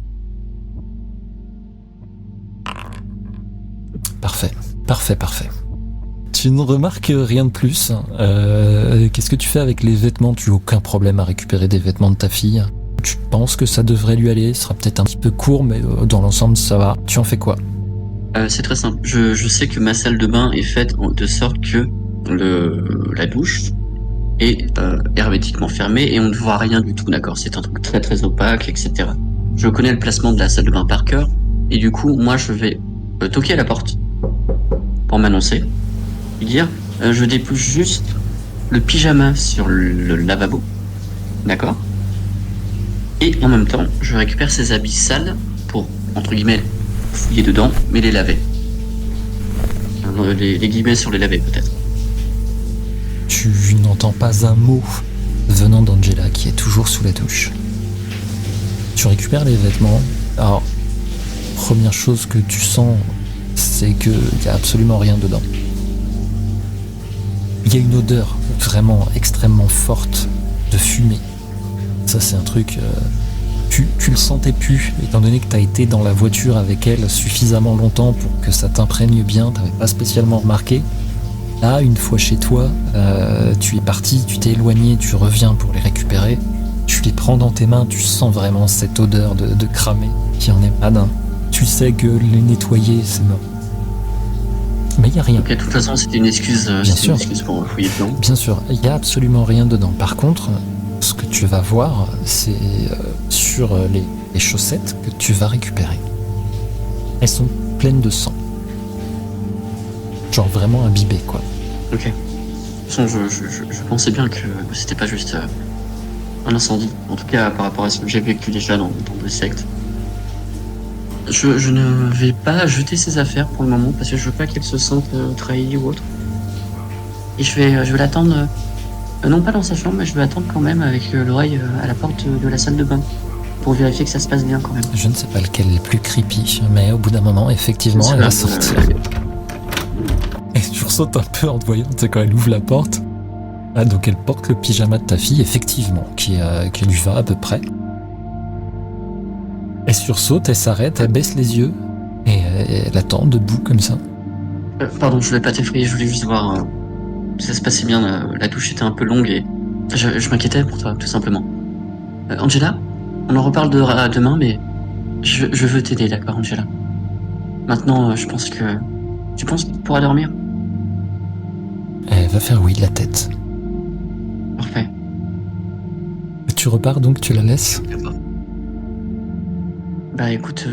Parfait. Tu ne remarques rien de plus. Qu'est-ce que tu fais avec les vêtements? Tu n'as aucun problème à récupérer des vêtements de ta fille. Tu penses que ça devrait lui aller? Ce sera peut-être un petit peu court, mais dans l'ensemble, ça va. Tu en fais quoi? C'est très simple. Je sais que ma salle de bain est faite de sorte que la douche est hermétiquement fermée et on ne voit rien du tout, d'accord? C'est un truc très très opaque, etc. Je connais le placement de la salle de bain par cœur et du coup, moi, je vais toquer à la porte pour m'annoncer, lui dire je dépouche juste le pyjama sur le lavabo, d'accord? Et en même temps, je récupère ses habits sales pour, entre guillemets, fouiller dedans, mais les laver. Les guillemets sur les laver, peut-être. Tu n'entends pas un mot venant d'Angela qui est toujours sous la douche. Tu récupères les vêtements. Alors, première chose que tu sens, c'est qu'il n'y a absolument rien dedans. Il y a une odeur vraiment extrêmement forte de fumée. Ça, c'est un truc... Tu le sentais plus, étant donné que tu as été dans la voiture avec elle suffisamment longtemps pour que ça t'imprègne bien, tu n'avais pas spécialement remarqué. Là, une fois chez toi, tu es parti, tu t'es éloigné, tu reviens pour les récupérer, tu les prends dans tes mains, tu sens vraiment cette odeur de cramé qui en est madin. Tu sais que les nettoyer, c'est mort. Mais il n'y a rien. Ok, de toute façon, c'était une excuse, sûr. Une excuse pour fouiller dedans. Bien sûr, il n'y a absolument rien dedans. Par contre, ce que tu vas voir, c'est sur les chaussettes que tu vas récupérer. Elles sont pleines de sang. Genre vraiment imbibées, quoi. Ok. De toute façon, je pensais bien que c'était pas juste un incendie. En tout cas, par rapport à ce que j'ai vécu déjà dans le secte. Je ne vais pas jeter ses affaires pour le moment parce que je veux pas qu'elle se sente trahie ou autre. Et je vais l'attendre, non pas dans sa chambre, mais je vais attendre quand même avec l'oreille à la porte de la salle de bain pour vérifier que ça se passe bien quand même. Je ne sais pas lequel est le plus creepy, mais au bout d'un moment, effectivement, elle va sortir. Et tu ressautes un peu en te voyant, tu sais, quand elle ouvre la porte. Ah, donc elle porte le pyjama de ta fille, effectivement, qui lui va à peu près. Elle sursaute, elle s'arrête, elle baisse les yeux, et elle attend debout comme ça. Pardon, je voulais pas t'effrayer, je voulais juste voir si ça se passait bien. La douche était un peu longue et je m'inquiétais pour toi, tout simplement. Angela, on en reparle demain, mais je veux t'aider, d'accord, Angela? Maintenant, je pense que... Tu penses que tu pourras dormir? Elle va faire oui de la tête. Parfait. Tu repars donc, tu la laisses? Bah écoute,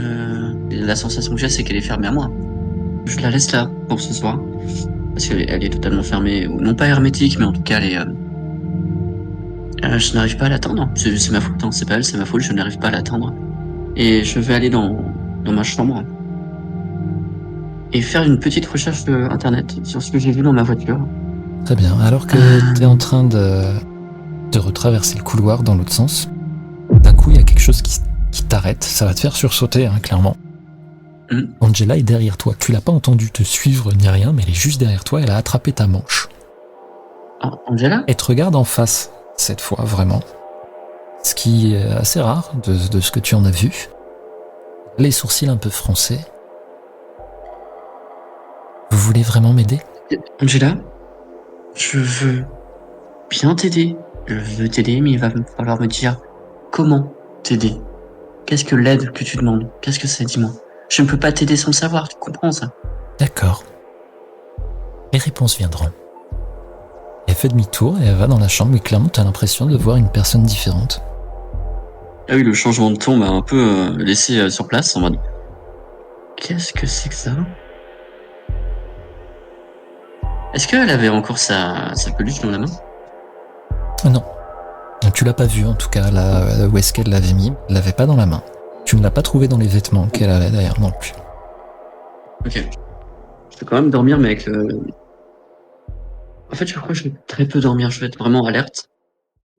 la sensation que j'ai, c'est qu'elle est fermée à moi. Je la laisse là pour ce soir. Parce qu'elle est totalement fermée, ou non pas hermétique, mais en tout cas, je n'arrive pas à l'atteindre. C'est ma faute, hein. C'est pas elle, c'est ma faute, je n'arrive pas à l'atteindre. Et je vais aller dans ma chambre et faire une petite recherche internet sur ce que j'ai vu dans ma voiture. Très bien. Alors que tu es en train de retraverser le couloir dans l'autre sens, d'un coup, il y a quelque chose qui t'arrête. Ça va te faire sursauter, hein, clairement. Angela est derrière toi. Tu l'as pas entendu te suivre ni rien, mais elle est juste derrière toi. Elle a attrapé ta manche. Angela? Elle te regarde en face, cette fois, vraiment. Ce qui est assez rare de ce que tu en as vu. Les sourcils un peu froncés. Vous voulez vraiment m'aider? Angela, je veux bien t'aider. Je veux t'aider, mais il va me falloir me dire comment t'aider. Qu'est-ce que l'aide que tu demandes? Qu'est-ce que c'est, dis-moi? Je ne peux pas t'aider sans le savoir, tu comprends ça? D'accord. Les réponses viendront. Elle fait demi-tour et elle va dans la chambre, mais clairement, tu as l'impression de voir une personne différente. Ah oui, le changement de ton m'a un peu laissé sur place en mode... Qu'est-ce que c'est que ça? Est-ce qu'elle avait encore sa peluche dans la main? Non. Tu l'as pas vue, en tout cas, là où est-ce qu'elle l'avait mis. Elle l'avait pas dans la main. Tu ne l'as pas trouvé dans les vêtements qu'elle avait d'ailleurs non plus. Ok. Je peux quand même dormir, mais avec le... En fait, je crois que je vais très peu dormir. Je vais être vraiment alerte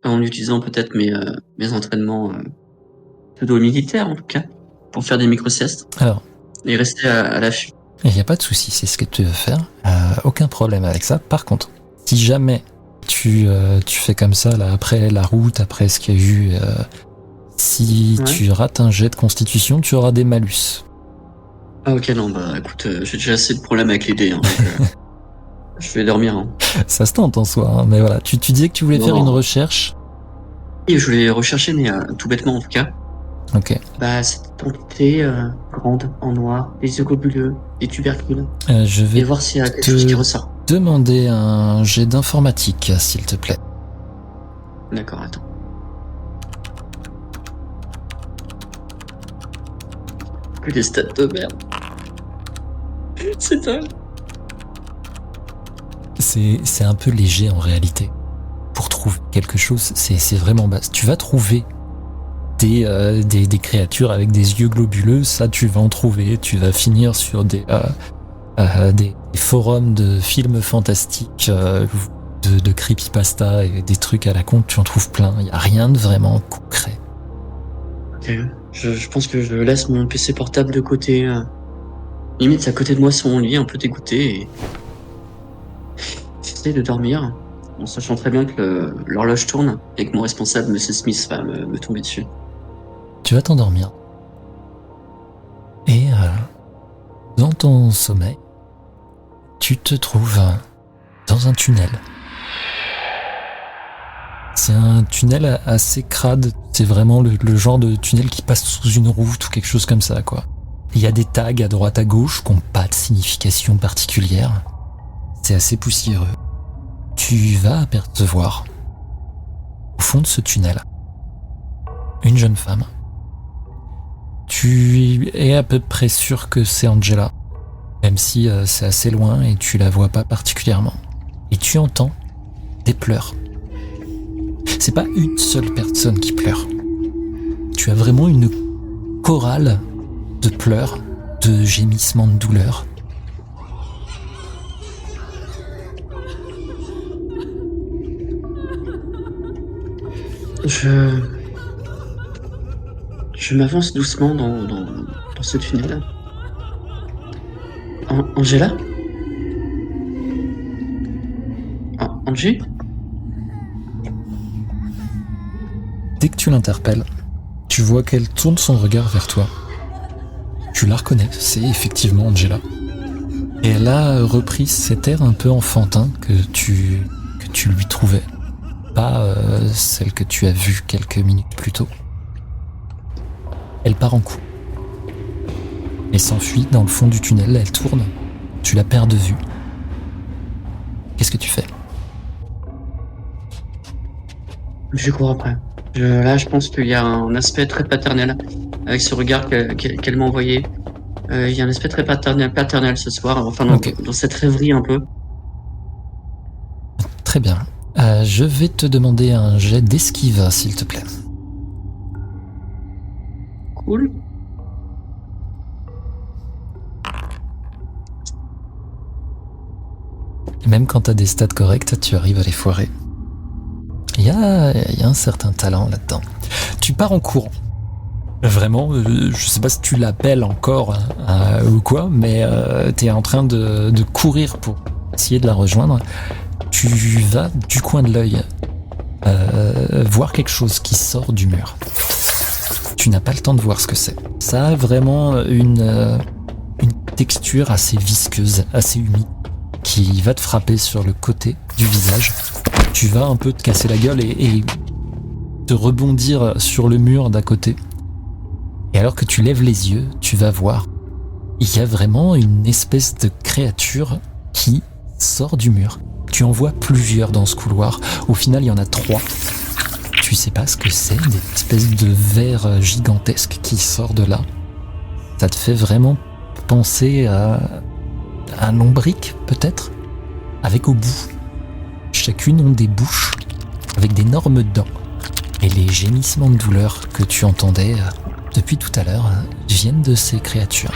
en utilisant peut-être mes entraînements pseudo-militaires, en tout cas, pour faire des micro-siestes. Alors, et rester à l'affût. il n'y a pas de souci, c'est ce que tu veux faire. Aucun problème avec ça. Par contre, si jamais tu fais comme ça, là, après la route, après ce qu'il y a eu. Si Ouais. tu rates un jet de constitution, tu auras des malus. Ah ok, non, bah écoute, j'ai déjà assez de problèmes avec les dés, hein, donc, je vais dormir. Hein. Ça se tente en soi, hein, mais voilà. Tu disais que tu voulais faire Non. une recherche. Et je voulais rechercher, mais tout bêtement en tout cas, Ok. bah cette entité grande, en noir, des yeux globuleux, des tubercules, Je et vais voir s'il y a quelque te- chose qui ressort. demander un jet d'informatique, s'il te plaît. D'accord, attends. Que des stats de merde. C'est dingue. C'est un peu léger en réalité. Pour trouver quelque chose, c'est vraiment basse. Tu vas trouver des créatures avec des yeux globuleux, ça tu vas en trouver. Tu vas finir sur des forums de films fantastiques, de creepypasta et des trucs à la con, tu en trouves plein. Il n'y a rien de vraiment concret. Ok. Je pense que je laisse mon PC portable de côté. Limite, c'est à côté de moi sur mon lit, un peu dégoûté, et j'essaie de dormir, en sachant très bien que l'horloge tourne et que mon responsable, Monsieur Smith, va me tomber dessus. Tu vas t'endormir. Et dans ton sommeil, tu te trouves dans un tunnel. C'est un tunnel assez crade. C'est vraiment le genre de tunnel qui passe sous une route ou quelque chose comme ça, quoi. Il y a des tags à droite à gauche qui n'ont pas de signification particulière. C'est assez poussiéreux. Tu vas apercevoir, au fond de ce tunnel, une jeune femme. Tu es à peu près sûr que c'est Angela, même si c'est assez loin et tu la vois pas particulièrement. Et tu entends des pleurs. C'est pas une seule personne qui pleure. Tu as vraiment une chorale de pleurs, de gémissements de douleur. Je m'avance doucement dans ce tunnel. Angela? Angie? Dès que tu l'interpelles, tu vois qu'elle tourne son regard vers toi. Tu la reconnais, c'est effectivement Angela. Et elle a repris cet air un peu enfantin que tu lui trouvais. Pas celle que tu as vue quelques minutes plus tôt. Elle part en coup. Et s'enfuit dans le fond du tunnel, elle tourne. Tu la perds de vue. Qu'est-ce que tu fais? Je cours après. Là, je pense qu'il y a un aspect très paternel avec ce regard qu'elle m'a envoyé. Il y a un aspect très paternel ce soir, enfin Ok. dans cette rêverie un peu. Très bien. Je vais te demander un jet d'esquive, s'il te plaît. Cool. Même quand t'as des stats corrects, tu arrives à les foirer. Il y a un certain talent là-dedans. Tu pars en courant. Vraiment, je sais pas si tu l'appelles encore ou quoi, mais t'es en train de courir pour essayer de la rejoindre. Tu vas du coin de l'œil voir quelque chose qui sort du mur. Tu n'as pas le temps de voir ce que c'est. Ça a vraiment une texture assez visqueuse, assez humide, qui va te frapper sur le côté du visage. Tu vas un peu te casser la gueule et te rebondir sur le mur d'à côté. Et alors que tu lèves les yeux, tu vas voir, il y a vraiment une espèce de créature qui sort du mur. Tu en vois plusieurs dans ce couloir. Au final, il y en a 3. Tu sais pas ce que c'est, des espèces de vers gigantesques qui sortent de là. Ça te fait vraiment penser à un lombric, peut-être, avec au bout. Chacune ont des bouches avec d'énormes dents. Et les gémissements de douleur que tu entendais depuis tout à l'heure viennent de ces créatures.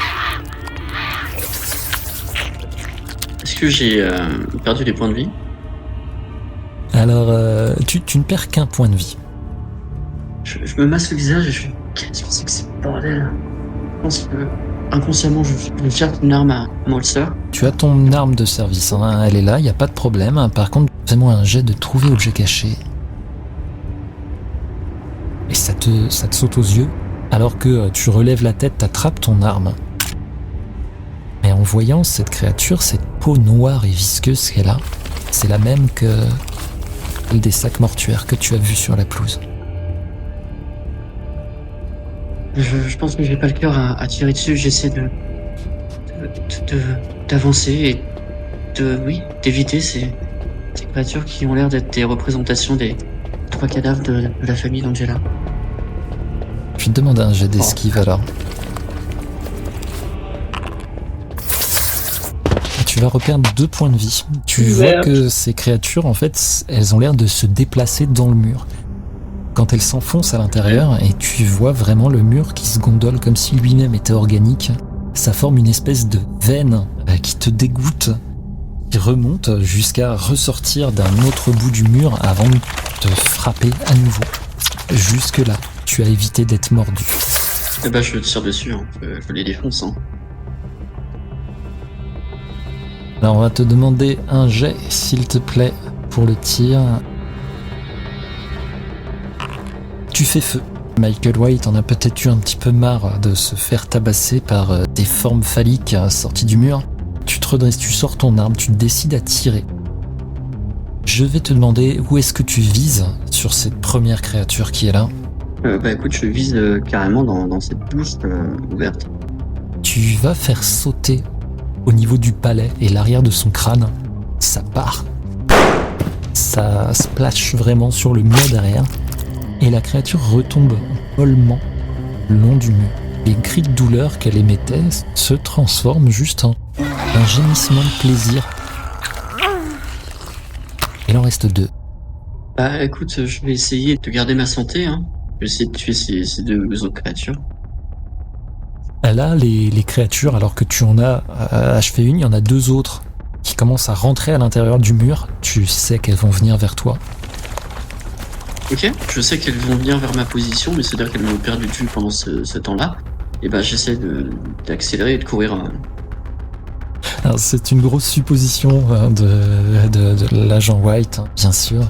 Est-ce que j'ai perdu des points de vie? Alors, tu ne perds qu'un point de vie. Je me masse le visage et je fais qu'est-ce que c'est que ce bordel? Je pense que inconsciemment je cherche une arme à mon holster. Tu as ton arme de service, hein, elle est là, il n'y a pas de problème. Par contre, Fais-moi un jet de trouver objet caché. Et ça te saute aux yeux. Alors que tu relèves la tête, t'attrapes ton arme. Et en voyant cette créature, cette peau noire et visqueuse qu'elle a, c'est la même que celle des sacs mortuaires que tu as vus sur la pelouse. Je pense que j'ai pas le cœur à tirer dessus. J'essaie d'avancer et d'éviter ces créatures qui ont l'air d'être des représentations des 3 cadavres de la famille d'Angela. Je vais te demander un jet d'esquive alors. Tu vas reperdre 2 points de vie. Tu vois que ces créatures, en fait, elles ont l'air de se déplacer dans le mur. Quand elles s'enfoncent à l'intérieur, et tu vois vraiment le mur qui se gondole comme si lui-même était organique, ça forme une espèce de veine qui te dégoûte, qui remonte jusqu'à ressortir d'un autre bout du mur avant de te frapper à nouveau. Jusque-là, tu as évité d'être mordu. Eh ben, je tire dessus, hein. Je les défonce. Hein. Alors on va te demander un jet, s'il te plaît, pour le tir. Tu fais feu. Michael White en a peut-être eu un petit peu marre de se faire tabasser par des formes phalliques sorties du mur. Tu te redresses, tu sors ton arme, tu décides à tirer. Je vais te demander où est-ce que tu vises sur cette première créature qui est là. Écoute, je vise carrément dans cette bouche ouverte. Tu vas faire sauter au niveau du palais et l'arrière de son crâne. Ça part. Ça splash vraiment sur le mur derrière. Et la créature retombe mollement le long du mur. Les cris de douleur qu'elle émettait se transforment juste en un gémissement de plaisir. Il en reste 2. Bah écoute, je vais essayer de garder ma santé. Hein. Je vais essayer de tuer ces 2 autres créatures. Là, les créatures, alors que tu en as achevé une, il y en a 2 autres qui commencent à rentrer à l'intérieur du mur. Tu sais qu'elles vont venir vers toi. Ok, je sais qu'elles vont venir vers ma position, mais c'est-à-dire qu'elles m'ont perdu de vue pendant ce temps-là. Et bah j'essaie d'accélérer et de courir. Alors, c'est une grosse supposition de l'agent White, bien sûr.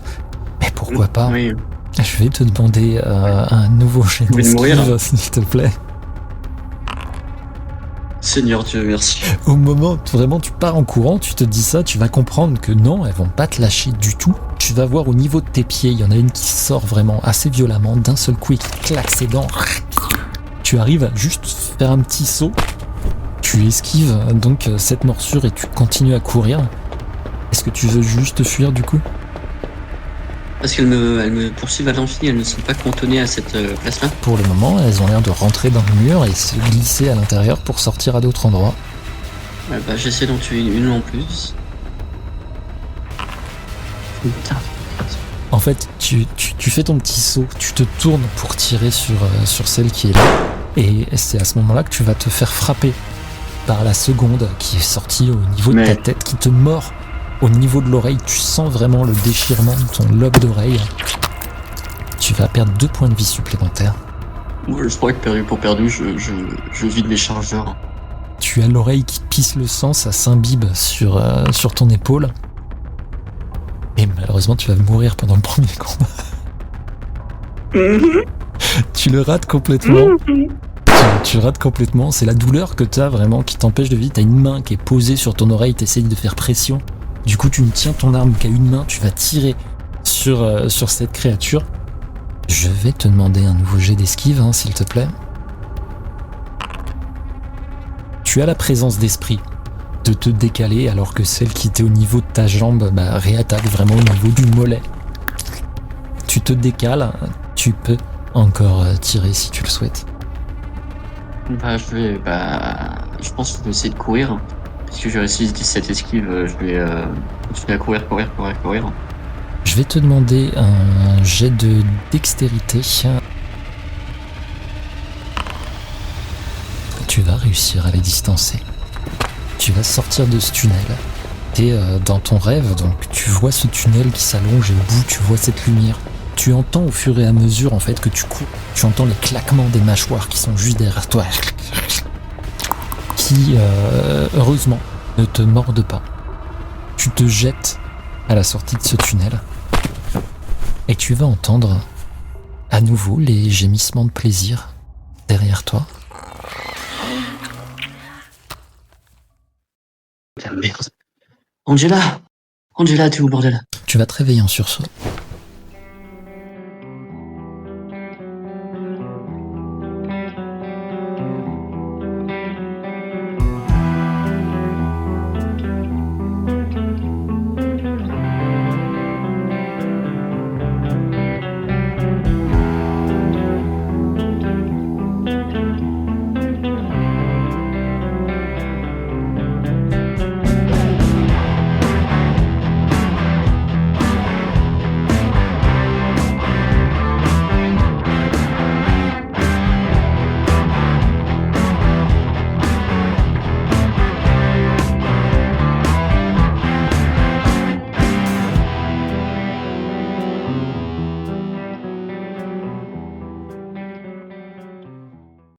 Mais pourquoi pas? Oui. Je vais te demander un nouveau jet d'esquive, s'il te plaît. Seigneur Dieu, merci. Au moment où vraiment tu pars en courant, tu te dis ça, tu vas comprendre que non, elles vont pas te lâcher du tout. Tu vas voir au niveau de tes pieds, il y en a une qui sort vraiment assez violemment, d'un seul coup et qui claque ses dents. Tu arrives à juste faire un petit saut, tu esquives donc cette morsure et tu continues à courir. Est-ce que tu veux juste fuir du coup? Parce qu'elles me poursuivent à l'infini, elles ne sont pas cantonnées à cette place-là. Pour le moment, elles ont l'air de rentrer dans le mur et se glisser à l'intérieur pour sortir à d'autres endroits. Bah, j'essaie d'en tuer une en plus. Putain. En fait, tu fais ton petit saut, tu te tournes pour tirer sur celle qui est là, et c'est à ce moment-là que tu vas te faire frapper par la seconde qui est sortie au niveau de ta tête, qui te mord au niveau de l'oreille. Tu sens vraiment le déchirement de ton lobe d'oreille. Tu vas perdre 2 points de vie supplémentaires. Moi, je crois que perdu pour perdu, je vide mes chargeurs. Tu as l'oreille qui pisse le sang, ça s'imbibe sur ton épaule. Et malheureusement, tu vas mourir pendant le premier combat. Tu le rates complètement. Tu rates complètement. C'est la douleur que tu as vraiment qui t'empêche de vivre. Tu as une main qui est posée sur ton oreille, tu essayes de faire pression. Du coup, tu ne tiens ton arme qu'à une main. Tu vas tirer sur cette créature. Je vais te demander un nouveau jet d'esquive, s'il te plaît. Tu as la présence d'esprit de te décaler alors que celle qui était au niveau de ta jambe réattaque vraiment au niveau du mollet. Tu te décales, tu peux encore tirer si tu le souhaites. Je pense que je vais essayer de courir. Parce que j'ai réussi cette esquive, je vais continuer à courir. Je vais te demander un jet de dextérité. Tu vas réussir à les distancer. Tu vas sortir de ce tunnel. T'es dans ton rêve, donc tu vois ce tunnel qui s'allonge et au bout tu vois cette lumière. Tu entends au fur et à mesure en fait que tu cours. Tu entends les claquements des mâchoires qui sont juste derrière toi. Qui, heureusement, ne te mordent pas. Tu te jettes à la sortie de ce tunnel. Et tu vas entendre à nouveau les gémissements de plaisir derrière toi. Putain, merde. Angela! Angela, t'es où, bordel? Tu vas te réveiller en sursaut.